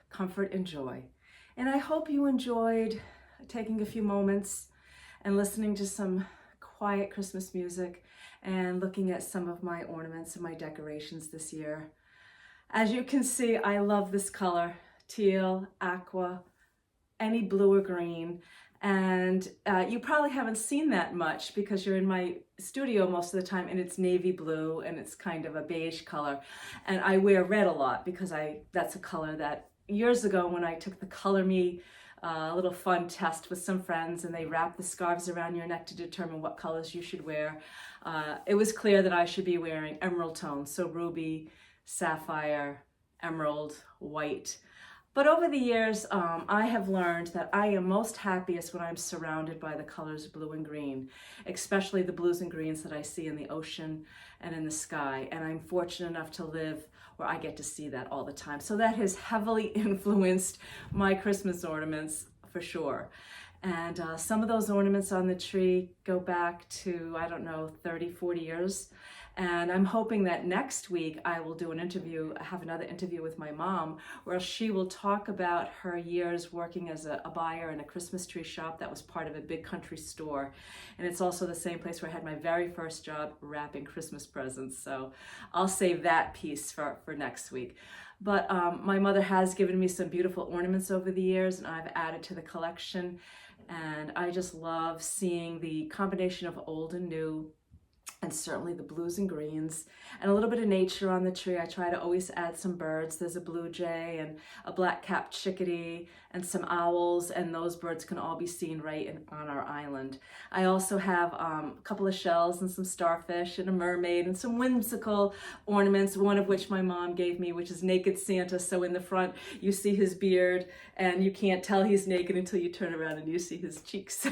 Comfort and joy. And I hope you enjoyed taking a few moments and listening to some quiet Christmas music and looking at some of my ornaments and my decorations this year. As you can see, I love this color, teal, aqua, any blue or green. And you probably haven't seen that much because you're in my studio most of the time and it's navy blue and it's kind of a beige color. And I wear red a lot because that's a color that years ago when I took the Color Me little fun test with some friends and they wrapped the scarves around your neck to determine what colors you should wear, it was clear that I should be wearing emerald tones, so ruby, sapphire, emerald, white. But over the years, I have learned that I am most happiest when I'm surrounded by the colors blue and green, especially the blues and greens that I see in the ocean and in the sky. And I'm fortunate enough to live where I get to see that all the time. So that has heavily influenced my Christmas ornaments for sure. And some of those ornaments on the tree go back to, I don't know, 30, 40 years. And I'm hoping that next week I will do an interview, have another interview with my mom, where she will talk about her years working as a buyer in a Christmas tree shop that was part of a big country store. And it's also the same place where I had my very first job wrapping Christmas presents. So I'll save that piece for next week. But my mother has given me some beautiful ornaments over the years and I've added to the collection. And I just love seeing the combination of old and new, and certainly the blues and greens, and a little bit of nature on the tree. I try to always add some birds. There's a blue jay and a black-capped chickadee and some owls, and those birds can all be seen right on our island. I also have a couple of shells and some starfish and a mermaid and some whimsical ornaments, one of which my mom gave me, which is Naked Santa. So in the front, you see his beard, and you can't tell he's naked until you turn around and you see his cheeks.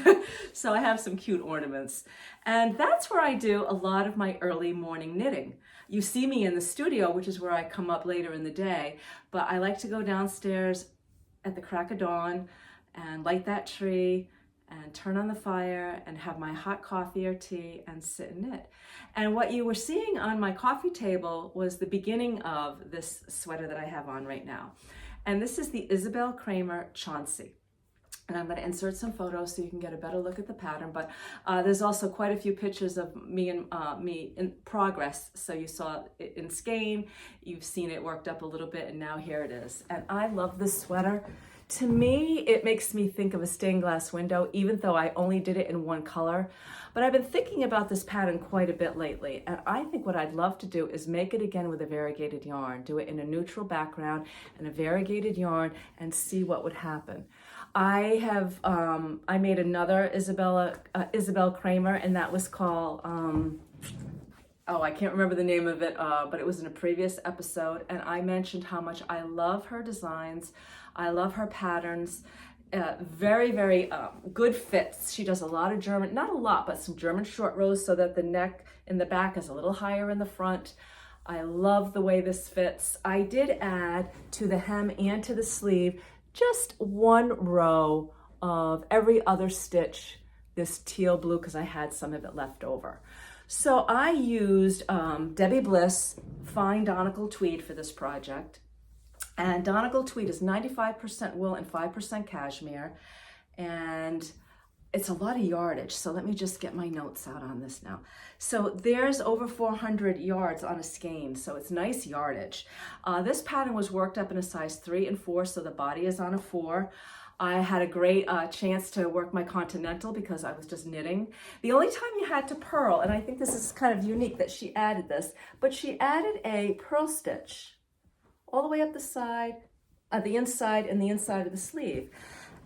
So I have some cute ornaments. And that's where I do a lot of my early morning knitting. You see me in the studio, which is where I come up later in the day, but I like to go downstairs at the crack of dawn and light that tree and turn on the fire and have my hot coffee or tea and sit and knit. And what you were seeing on my coffee table was the beginning of this sweater that I have on right now. And this is the Isabel Kramer Chauncey. And I'm going to insert some photos so you can get a better look at the pattern. But there's also quite a few pictures of me in progress. So you saw it in skein, you've seen it worked up a little bit, and now here it is. And I love this sweater. To me, it makes me think of a stained glass window, even though I only did it in one color. But I've been thinking about this pattern quite a bit lately. And I think what I'd love to do is make it again with a variegated yarn. Do it in a neutral background and a variegated yarn and see what would happen. I made another Isabel Kramer, and that was called oh, I can't remember the name of it, but it was in a previous episode, and I mentioned how much I love her designs. I love her patterns. Very, very good fits. She does a lot of German, not a lot, but some German short rows so that the neck in the back is a little higher in the front. I love the way this fits. I did add to the hem and to the sleeve just one row of every other stitch, this teal blue, because I had some of it left over. So I used Debbie Bliss Fine Donegal Tweed for this project. And Donegal Tweed is 95% wool and 5% cashmere. And it's a lot of yardage. So let me just get my notes out on this now. So there's over 400 yards on a skein. So it's nice yardage. This pattern was worked up in a size 3 and 4. So the body is on a 4. I had a great chance to work my continental because I was just knitting. The only time you had to purl, and I think this is kind of unique that she added this, but she added a purl stitch all the way up the side, the inside and the inside of the sleeve.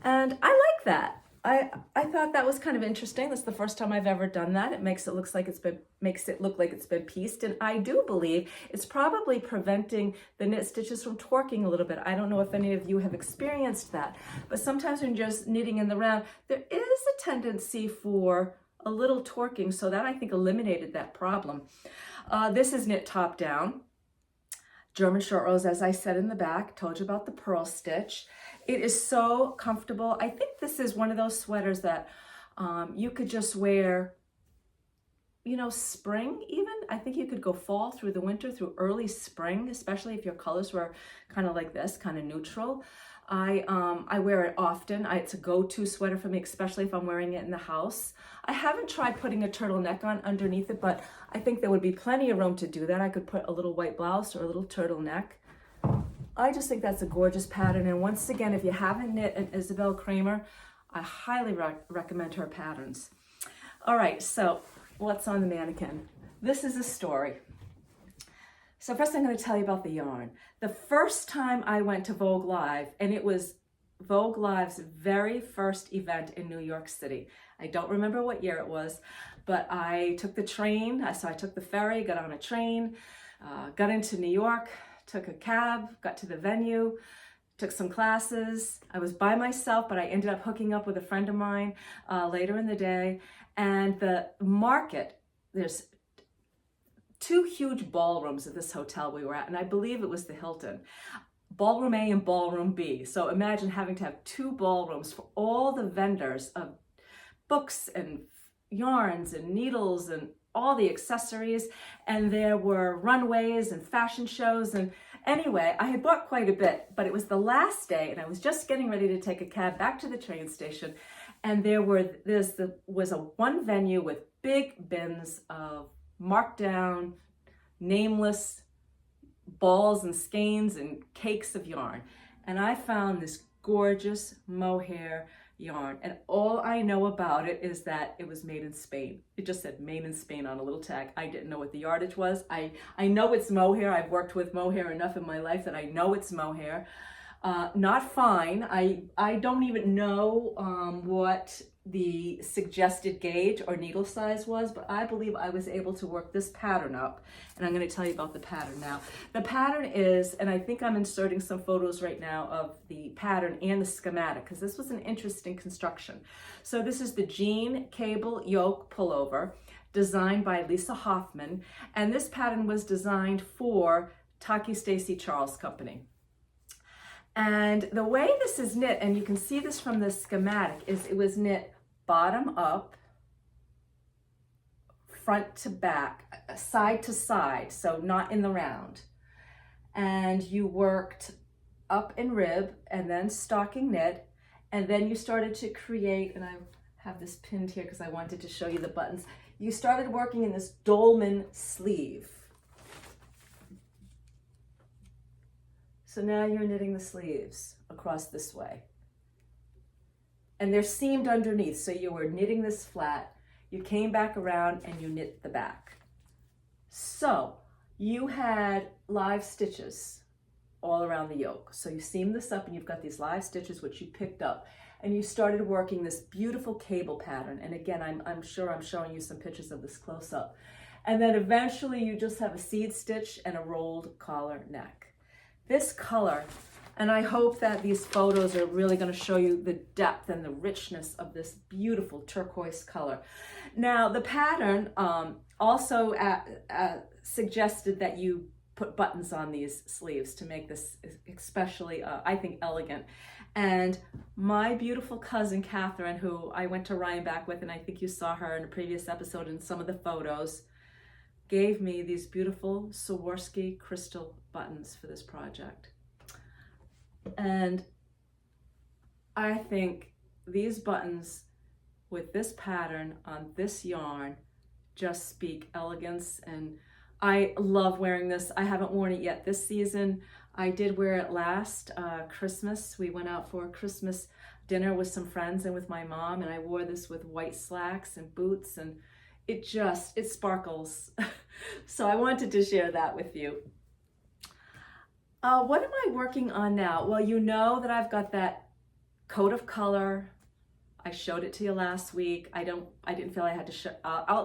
And I like that. I thought that was kind of interesting. That's the first time I've ever done that. It makes it look like it's been pieced, and I do believe it's probably preventing the knit stitches from torquing a little bit. I don't know if any of you have experienced that, but sometimes when you're just knitting in the round, there is a tendency for a little torquing, so that I think eliminated that problem. This is knit top down. German short rows, as I said in the back, told you about the purl stitch. It is so comfortable. I think this is one of those sweaters that you could just wear, you know, spring even. I think you could go fall through the winter, through early spring, especially if your colors were kind of like this, kind of neutral. I wear it often. It's a go-to sweater for me, especially if I'm wearing it in the house. I haven't tried putting a turtleneck on underneath it, but I think there would be plenty of room to do that. I could put a little white blouse or a little turtleneck. I just think that's a gorgeous pattern. And once again, if you haven't knit an Isabel Kramer, I highly recommend her patterns. All right, so what's on the mannequin? This is a story. So first I'm going to tell you about the yarn. The first time I went to Vogue Live, and it was Vogue Live's very first event in New York City. I don't remember what year it was, but I took the train. So I took the ferry, got on a train, got into New York, took a cab, got to the venue, took some classes. I was by myself, but I ended up hooking up with a friend of mine later in the day. And the market, there's 2 huge ballrooms at this hotel we were at, and I believe it was the Hilton. Ballroom A and Ballroom B. So imagine having to have 2 ballrooms for all the vendors of books and yarns and needles and all the accessories. And there were runways and fashion shows. And anyway, I had bought quite a bit, but it was the last day, and I was just getting ready to take a cab back to the train station. And there was one venue with big bins of marked down, nameless balls and skeins and cakes of yarn. And I found this gorgeous mohair yarn. And all I know about it is that it was made in Spain. It just said made in Spain on a little tag. I didn't know what the yardage was. I know it's mohair. I've worked with mohair enough in my life that I know it's mohair. Not fine. I don't even know what the suggested gauge or needle size was, but I believe I was able to work this pattern up, and I'm going to tell you about the pattern now. The pattern is, and I think I'm inserting some photos right now of the pattern and the schematic, because this was an interesting construction. So this is the Jeanne Cable-Yoke Pullover, designed by Lisa Hoffman, and this pattern was designed for Taki Stacy Charles Company. And the way this is knit, and you can see this from the schematic, is it was knit bottom up, front to back, side to side, so not in the round. And you worked up in rib and then stocking knit, and then you started to create, and I have this pinned here because I wanted to show you the buttons. You started working in this dolman sleeve. So now you're knitting the sleeves across this way. And they're seamed underneath, so you were knitting this flat, you came back around and you knit the back. So you had live stitches all around the yoke. So you seamed this up and you've got these live stitches which you picked up, and you started working this beautiful cable pattern. And again, I'm sure I'm showing you some pictures of this close up. And then eventually you just have a seed stitch and a rolled collar neck. This color, and I hope that these photos are really going to show you the depth and the richness of this beautiful turquoise color. Now the pattern also suggested that you put buttons on these sleeves to make this especially, I think, elegant. And my beautiful cousin Catherine, who I went to Rhinebeck with, and I think you saw her in a previous episode in some of the photos, gave me these beautiful Swarovski crystal buttons for this project. And I think these buttons with this pattern on this yarn just speak elegance, and I love wearing this. I haven't worn it yet this season. I did wear it last Christmas. We went out for a Christmas dinner with some friends and with my mom, and I wore this with white slacks and boots, and it sparkles. So I wanted to share that with you. What am I working on now? Well, you know that I've got that coat of color. I showed it to you last week. I didn't feel I had to show,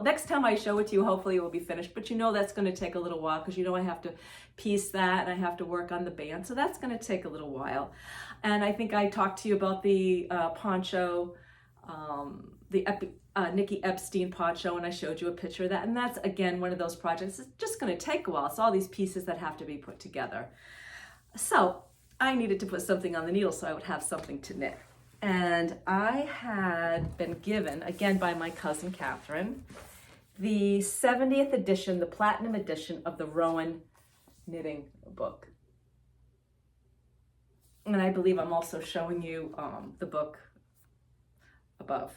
next time I show it to you, hopefully it will be finished, but you know that's going to take a little while because you know I have to piece that and I have to work on the band. So that's going to take a little while. And I think I talked to you about the poncho, the Nikki Epstein poncho, and I showed you a picture of that. And that's, again, one of those projects. It's just going to take a while. It's all these pieces that have to be put together. So I needed to put something on the needle so I would have something to knit. And I had been given, again by my cousin Catherine, the 70th edition, the platinum edition of the Rowan knitting book. And I believe I'm also showing you the book above.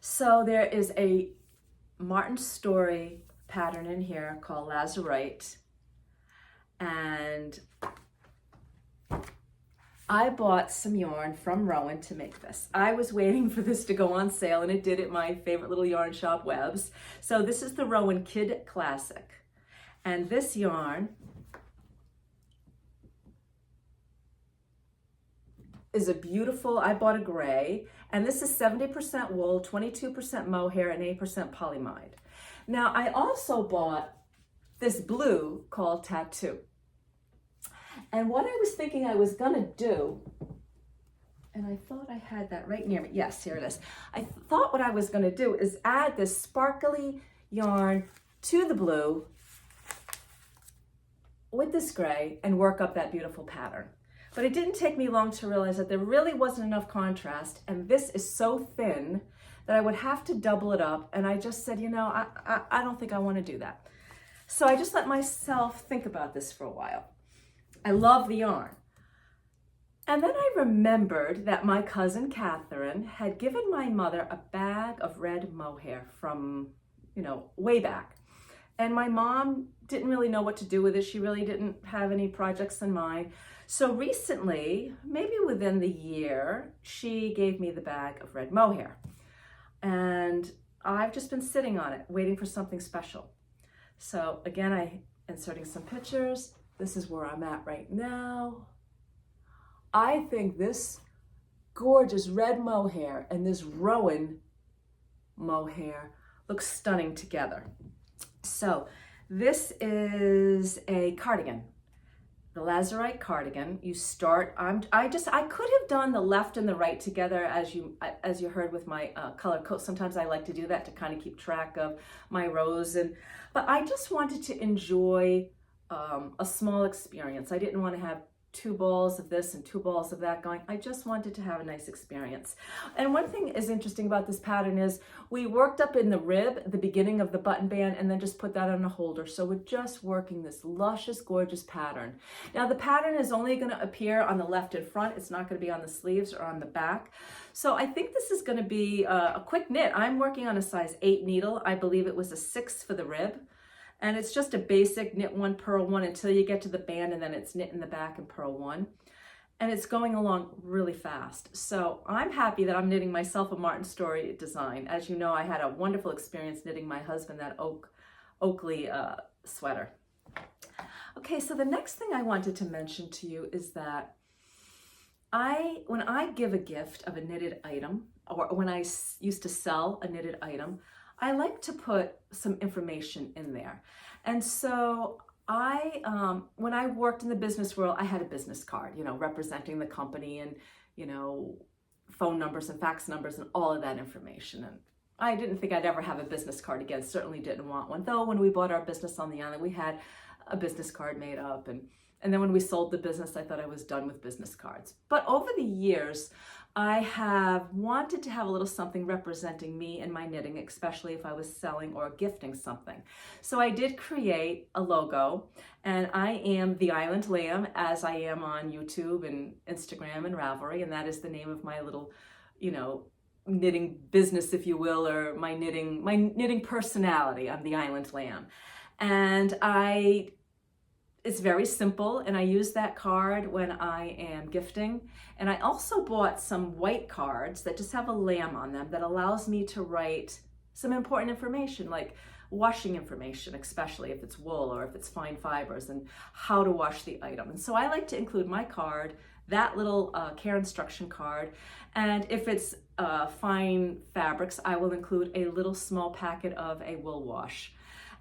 So there is a Martin Storey pattern in here called Lazurite, and I bought some yarn from Rowan to make this. I was waiting for this to go on sale, and it did at my favorite little yarn shop, Webb's. So this is the Rowan Kid Classic, and this yarn is a beautiful, I bought a gray, and this is 70% wool, 22% mohair, and 8% polyamide. Now, I also bought this blue called Tattoo. And what I was thinking I was gonna do, and I thought I had that right near me. Yes, here it is. I thought what I was gonna do is add this sparkly yarn to the blue with this gray and work up that beautiful pattern. But it didn't take me long to realize that there really wasn't enough contrast, and this is so thin that I would have to double it up. And I just said, you know, I don't think I want to do that. So I just let myself think about this for a while. I love the yarn. And then I remembered that my cousin Catherine had given my mother a bag of red mohair from, you know, way back. And my mom didn't really know what to do with it. She really didn't have any projects in mind. So recently, maybe within the year, she gave me the bag of red mohair. And I've just been sitting on it, waiting for something special. So again, I inserting some pictures. This is where I'm at right now. I think this gorgeous red mohair and this Rowan mohair look stunning together. So this is a cardigan, the Lazurite cardigan. You start, I could have done the left and the right together as you heard with my color coat. Sometimes I like to do that to kind of keep track of my rows, but I just wanted to enjoy a small experience. I didn't want to have 2 balls of this and 2 balls of that going. I just wanted to have a nice experience. And one thing is interesting about this pattern is we worked up in the rib at the beginning of the button band and then just put that on a holder. So we're just working this luscious, gorgeous pattern. Now the pattern is only going to appear on the left and front. It's not going to be on the sleeves or on the back. So I think this is going to be a quick knit. I'm working on a size 8 needle. I believe it was a 6 for the rib. And it's just a basic knit 1, purl 1 until you get to the band, and then it's knit in the back and purl 1. And it's going along really fast. So I'm happy that I'm knitting myself a Martin Storey design. As you know, I had a wonderful experience knitting my husband that Oakley sweater. Okay, so the next thing I wanted to mention to you is that when I give a gift of a knitted item, or when I used to sell a knitted item, I like to put some information in there. And so when I worked in the business world, I had a business card, representing the company and, phone numbers and fax numbers and all of that information. And I didn't think I'd ever have a business card again. Certainly didn't want one. Though when we bought our business on the island, we had a business card made up. And then when we sold the business, I thought I was done with business cards. But over the years, I have wanted to have a little something representing me and my knitting, especially if I was selling or gifting something. So I did create a logo, and I am the Island Lamb, as I am on YouTube and Instagram and Ravelry, and that is the name of my little, knitting business, if you will, or my knitting personality. I'm the Island Lamb. And it's very simple, and I use that card when I am gifting. And I also bought some white cards that just have a lamb on them that allows me to write some important information, like washing information, especially if it's wool or if it's fine fibers, and how to wash the item. And so I like to include my card, that little care instruction card, and if it's fine fabrics, I will include a little small packet of a wool wash.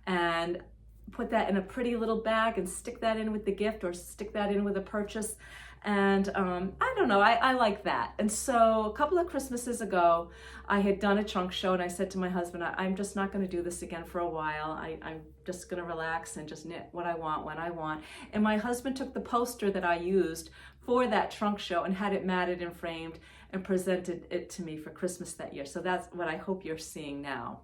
And put that in a pretty little bag and stick that in with the gift, or stick that in with a purchase. And I don't know, I like that. And so a couple of Christmases ago, I had done a trunk show, and I said to my husband, I'm just not going to do this again for a while. I'm just going to relax and just knit what I want when I want. And my husband took the poster that I used for that trunk show and had it matted and framed and presented it to me for Christmas that year. So that's what I hope you're seeing now.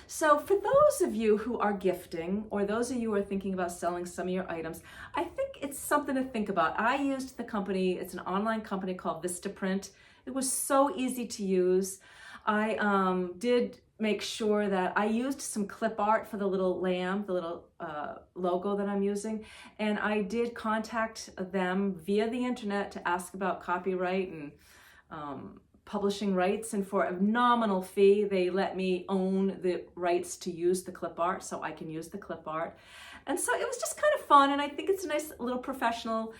So for those of you who are gifting, or those of you who are thinking about selling some of your items, I think it's something to think about. I used the company, it's an online company called Vistaprint. It was so easy to use. I did make sure that I used some clip art for the little lamb, the little logo that I'm using. And I did contact them via the internet to ask about copyright and publishing rights, and for a nominal fee they let me own the rights to use the clip art, so I can use the clip art. And so it was just kind of fun, and I think it's a nice little professional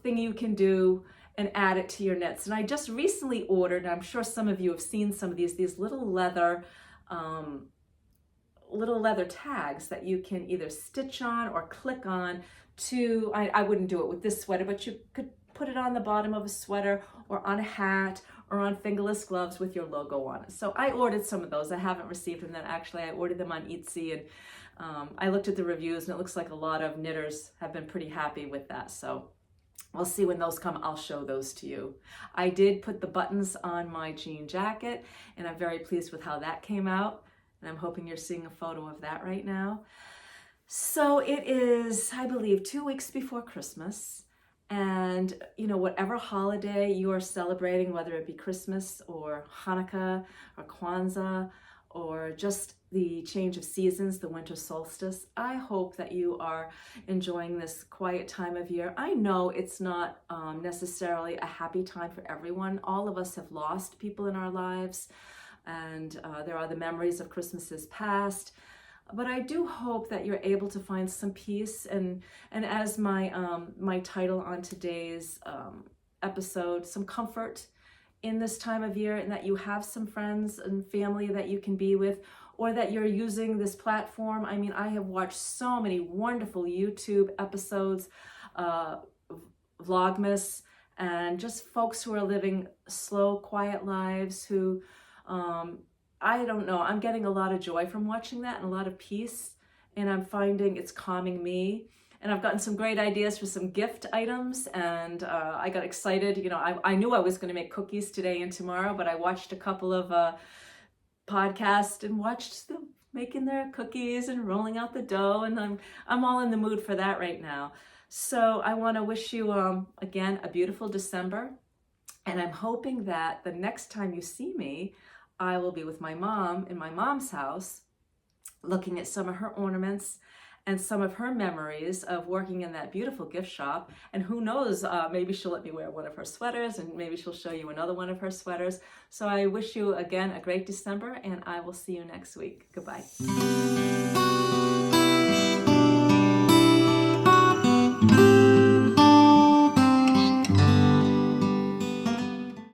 thing you can do and add it to your knits. And I just recently ordered, and I'm sure some of you have seen some of these little leather tags that you can either stitch on or click on to, I wouldn't do it with this sweater, but you could put it on the bottom of a sweater or on a hat or on fingerless gloves with your logo on it. So I ordered some of those. I haven't received them. Actually, I ordered them on Etsy, and I looked at the reviews, and it looks like a lot of knitters have been pretty happy with that. So we'll see when those come. I'll show those to you. I did put the buttons on my jean jacket, and I'm very pleased with how that came out. And I'm hoping you're seeing a photo of that right now. So it is, I believe, 2 weeks before Christmas. And, whatever holiday you are celebrating, whether it be Christmas or Hanukkah or Kwanzaa or just the change of seasons, the winter solstice, I hope that you are enjoying this quiet time of year. I know it's not necessarily a happy time for everyone. All of us have lost people in our lives, and there are the memories of Christmases past. But I do hope that you're able to find some peace, and as my my title on today's episode, some comfort in this time of year, and that you have some friends and family that you can be with, or that you're using this platform. I mean, I have watched so many wonderful YouTube episodes, Vlogmas, and just folks who are living slow, quiet lives who I don't know, I'm getting a lot of joy from watching that and a lot of peace, and I'm finding it's calming me. And I've gotten some great ideas for some gift items, and I got excited. I knew I was going to make cookies today and tomorrow, but I watched a couple of podcasts and watched them making their cookies and rolling out the dough, and I'm all in the mood for that right now. So I want to wish you, again, a beautiful December, and I'm hoping that the next time you see me, I will be with my mom in my mom's house, looking at some of her ornaments and some of her memories of working in that beautiful gift shop. And who knows, maybe she'll let me wear one of her sweaters, and maybe she'll show you another one of her sweaters. So I wish you, again, a great December, and I will see you next week. Goodbye.